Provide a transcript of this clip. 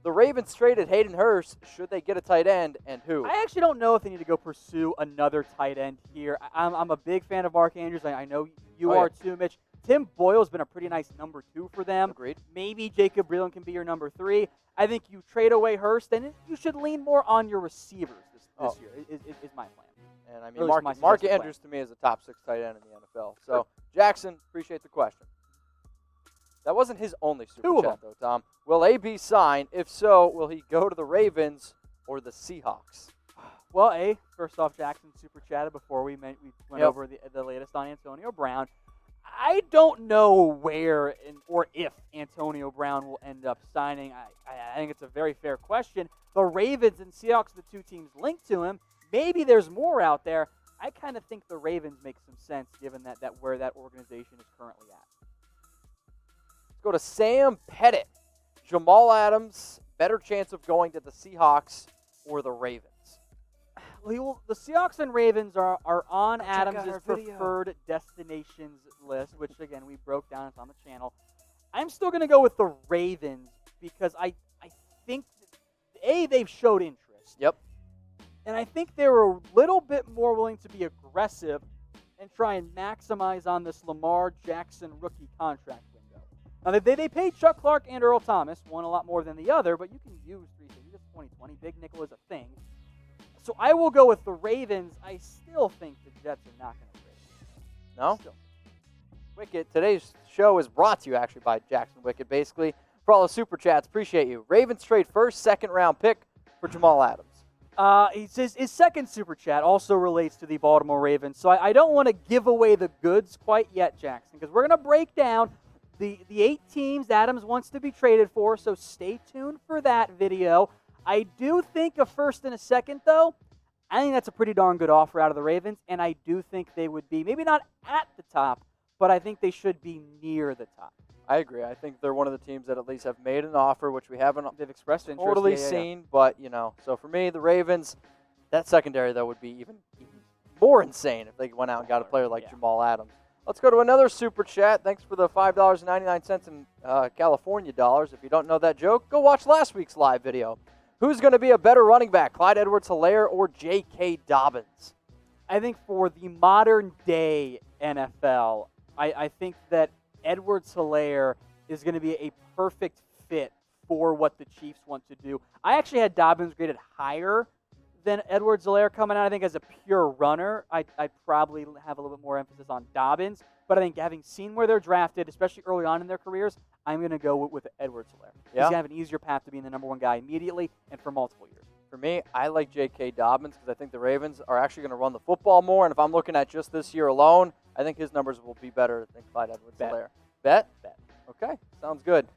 The Ravens traded Hayden Hurst. Should they get a tight end, and who? I actually don't know if they need to go pursue another tight end here. I'm a big fan of Mark Andrews. I know you are too, Mitch. Tim Boyle's been a pretty nice number 2 for them. Agreed. Maybe Jacob Breeland can be your number 3. I think you trade away Hurst, and you should lean more on your receivers this year, is my plan. And I mean, Mark Andrews to me is a top 6 tight end in the NFL. So, Jackson, appreciate the question. That wasn't his only super chat, though, Tom. Will AB sign? If so, will he go to the Ravens or the Seahawks? Well, first off, Jackson super chatted before we went over the latest on Antonio Brown. I don't know where or if Antonio Brown will end up signing. I think it's a very fair question. The Ravens and Seahawks are the 2 teams linked to him. Maybe there's more out there. I kind of think the Ravens make some sense given that where that organization is currently at. Let's go to Sam Pettit. Jamal Adams, better chance of going to the Seahawks or the Ravens? The Seahawks and Ravens are on Adams' preferred destinations list, which, again, we broke down. It's on the channel. I'm still going to go with the Ravens because I think, they've showed interest. Yep. And I think they were a little bit more willing to be aggressive and try and maximize on this Lamar Jackson rookie contract window. Now, they paid Chuck Clark and Earl Thomas, one a lot more than the other, but you can use 350. It's 2020. Big nickel is a thing. So I will go with the Ravens. I still think the Jets are not going to trade him. No? Still. Wicket, today's show is brought to you actually by Jackson Wicket, basically. For all the super chats, appreciate you. Ravens trade first, second round pick for Jamal Adams. He says his second super chat also relates to the Baltimore Ravens. So I don't want to give away the goods quite yet, Jackson, because we're going to break down the 8 teams Adams wants to be traded for. So stay tuned for that video. I do think a first and a second, though. I think that's a pretty darn good offer out of the Ravens, and I do think they would be maybe not at the top, but I think they should be near the top. I agree. I think they're one of the teams that at least have made an offer, which we haven't They've expressed interest. totally seen, but, so for me, the Ravens, that secondary, though, would be even more insane if they went out and got a player like Jamal Adams. Let's go to another super chat. Thanks for the $5.99 in California dollars. If you don't know that joke, go watch last week's live video. Who's going to be a better running back, Clyde Edwards-Helaire or JK Dobbins? I think for the modern day NFL, I think that Edwards-Helaire is going to be a perfect fit for what the Chiefs want to do. I actually had Dobbins graded higher than Edwards-Helaire coming out. I think as a pure runner, I'd probably have a little bit more emphasis on Dobbins. But I think having seen where they're drafted, especially early on in their careers, I'm going to go with Edwards-Helaire. He's going to have an easier path to being the number 1 guy immediately and for multiple years. For me, I like J.K. Dobbins because I think the Ravens are actually going to run the football more. And if I'm looking at just this year alone, I think his numbers will be better than Clyde Edwards-Helaire. Bet? Bet. Okay, sounds good.